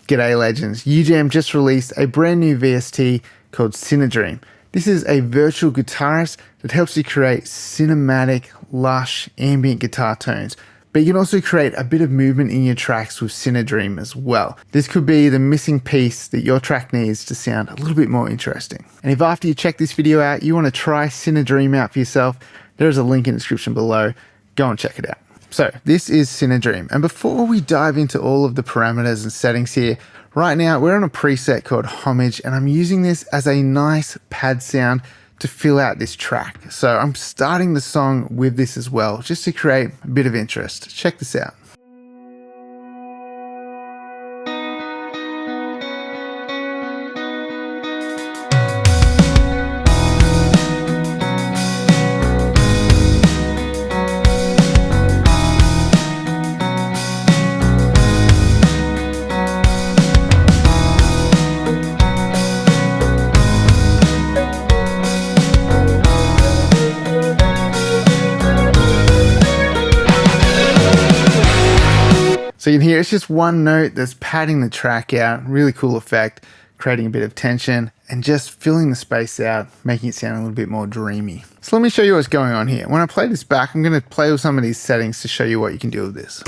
G'day legends, UJAM just released a brand new VST called CINEDREAM. This is a virtual guitarist that helps you create cinematic, lush, ambient guitar tones. But you can also create a bit of movement in your tracks with CINEDREAM as well. This could be the missing piece that your track needs to sound a little bit more interesting. And if after you check this video out, you want to try CINEDREAM out for yourself, there's a link in the description below. Go and check it out. So this is CINEDREAM, and before we dive into all of the parameters and settings here, right now we're on a preset called Homage, and I'm using this as a nice pad sound to fill out this track. So I'm starting the song with this as well, just to create a bit of interest. Check this out. So you can hear it's just one note that's padding the track out, really cool effect, creating a bit of tension and just filling the space out, making it sound a little bit more dreamy. So let me show you what's going on here. When I play this back, I'm going to play with some of these settings to show you what you can do with this.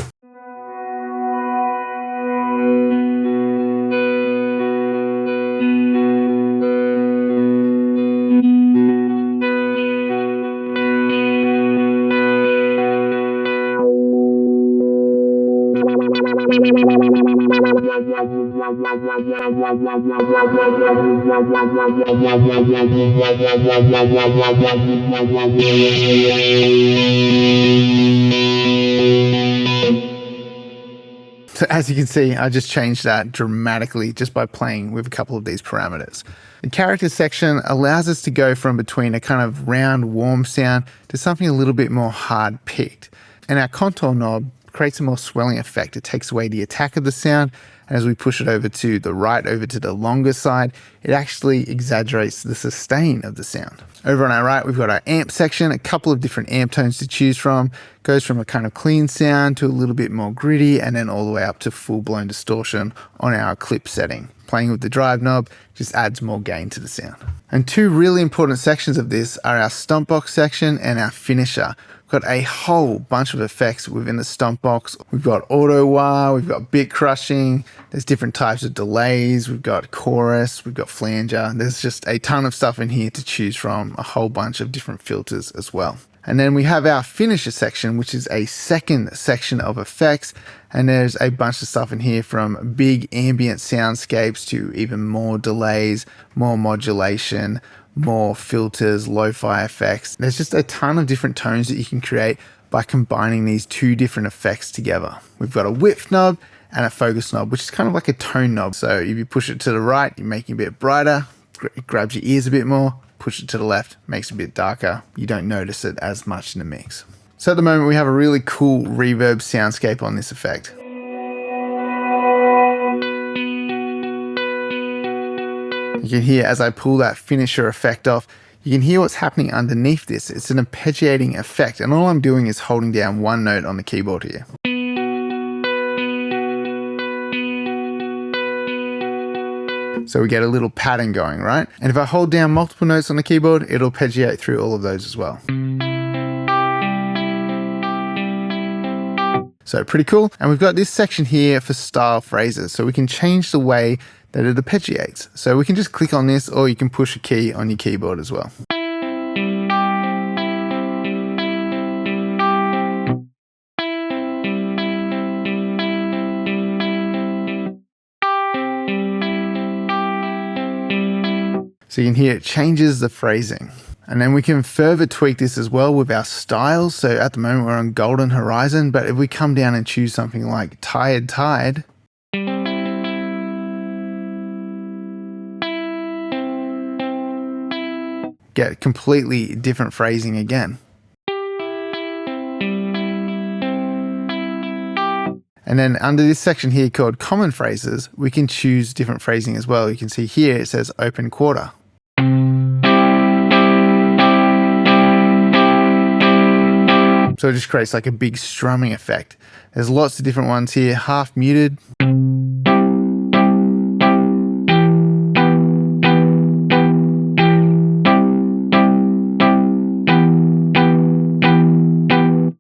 So as you can see, I just changed that dramatically just by playing with a couple of these parameters. The character section allows us to go from between a kind of round, warm sound to something a little bit more hard picked. And our contour knob creates a more swelling effect. It takes away the attack of the sound, and as we push it over to the right, over to the longer side, it actually exaggerates the sustain of the sound. Over on our right, we've got our amp section, a couple of different amp tones to choose from. Goes from a kind of clean sound to a little bit more gritty, and then all the way up to full-blown distortion on our clip setting. Playing with the drive knob just adds more gain to the sound. And two really important sections of this are our stomp box section and our finisher. We've got a whole bunch of effects within the stomp box. We've got auto wah, we've got bit crushing, there's different types of delays, we've got chorus, we've got flanger. There's just a ton of stuff in here to choose from, a whole bunch of different filters as well. And then we have our finisher section, which is a second section of effects. And there's a bunch of stuff in here from big ambient soundscapes to even more delays, more modulation, more filters, lo-fi effects. There's just a ton of different tones that you can create by combining these two different effects together. We've got a width knob and a focus knob, which is kind of like a tone knob. So if you push it to the right, you're making it a bit brighter, it grabs your ears a bit more. Push it to the left, makes it a bit darker. You don't notice it as much in the mix. So at the moment we have a really cool reverb soundscape on this effect. You can hear as I pull that finisher effect off, you can hear what's happening underneath this. It's an arpeggiating effect, and all I'm doing is holding down one note on the keyboard here. So we get a little pattern going, right? And if I hold down multiple notes on the keyboard, it'll arpeggiate through all of those as well. So pretty cool. And we've got this section here for style phrases. So we can change the way that it arpeggiates. So we can just click on this, or you can push a key on your keyboard as well. So you can hear it changes the phrasing. And then we can further tweak this as well with our styles. So at the moment we're on Golden Horizon, but if we come down and choose something like Tired Tide, get completely different phrasing again. And then under this section here called Common Phrases, we can choose different phrasing as well. You can see here it says open quarter. So it just creates like a big strumming effect. There's lots of different ones here, half muted.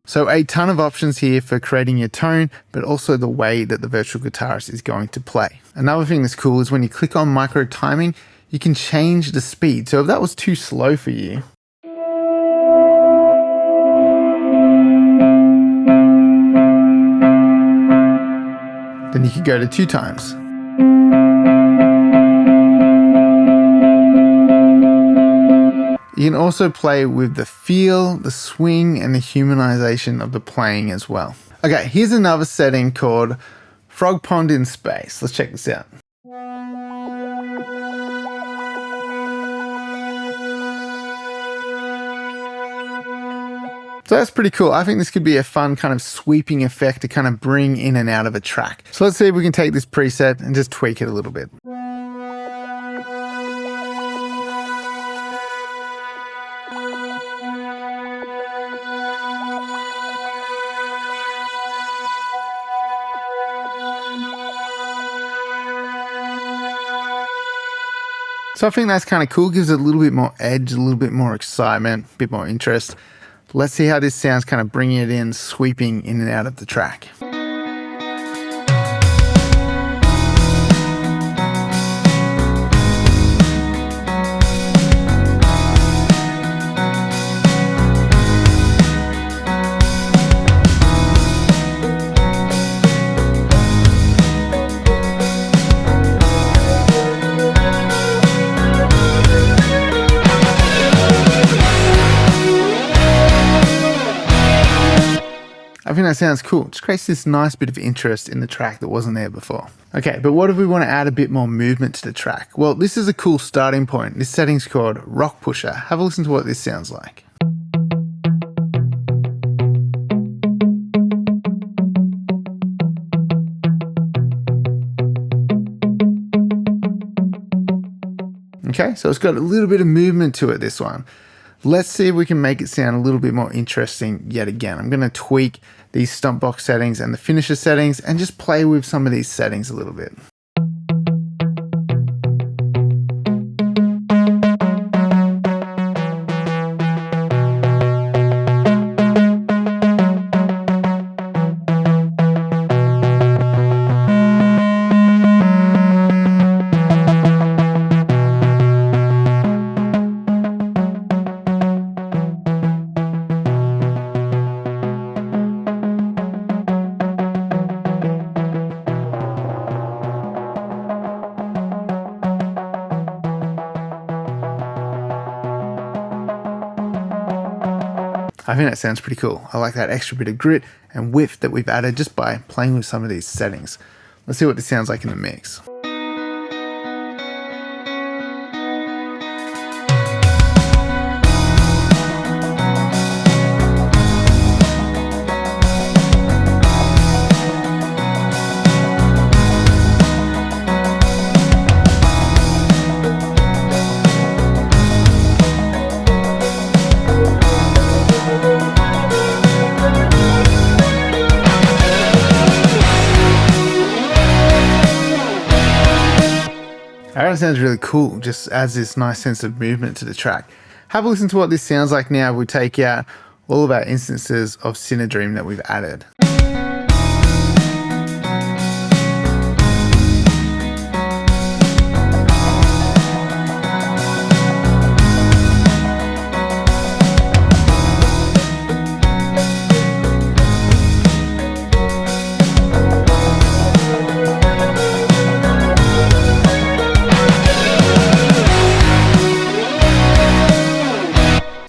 So a ton of options here for creating your tone, but also the way that the virtual guitarist is going to play. Another thing that's cool is when you click on micro timing, you can change the speed. So if that was too slow for you, then you could go to 2 times. You can also play with the feel, the swing, and the humanization of the playing as well. Okay, here's another setting called Frog Pond in Space. Let's check this out. So that's pretty cool. I think this could be a fun kind of sweeping effect to kind of bring in and out of a track. So let's see if we can take this preset and just tweak it a little bit. So I think that's kind of cool, gives it a little bit more edge, a little bit more excitement, a bit more interest. Let's see how this sounds kind of bringing it in, sweeping in and out of the track. I think that sounds cool. Just creates this nice bit of interest in the track that wasn't there before. Okay, but what if we want to add a bit more movement to the track? Well, this is a cool starting point. This setting's called Rock Pusher. Have a listen to what this sounds like. Okay, so it's got a little bit of movement to it, this one. Let's see if we can make it sound a little bit more interesting yet again. I'm going to tweak these stump box settings and the finisher settings and just play with some of these settings a little bit. I think that sounds pretty cool. I like that extra bit of grit and width that we've added just by playing with some of these settings. Let's see what this sounds like in the mix. That sounds really cool, just adds this nice sense of movement to the track. Have a listen to what this sounds like now if we take out all of our instances of CINEDREAM that we've added.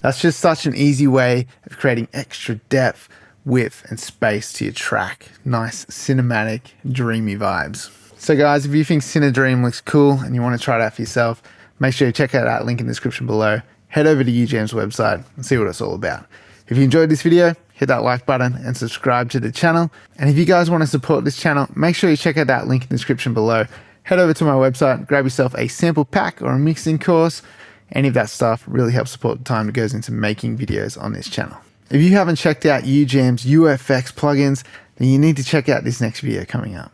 That's just such an easy way of creating extra depth, width, and space to your track. Nice, cinematic, dreamy vibes. So guys, if you think CINEDREAM looks cool and you want to try it out for yourself, make sure you check out that link in the description below. Head over to UJAM's website and see what it's all about. If you enjoyed this video, hit that like button and subscribe to the channel. And if you guys want to support this channel, make sure you check out that link in the description below. Head over to my website, grab yourself a sample pack or a mixing course. Any of that stuff really helps support the time that goes into making videos on this channel. If you haven't checked out UJAM's UFX plugins, then you need to check out this next video coming up.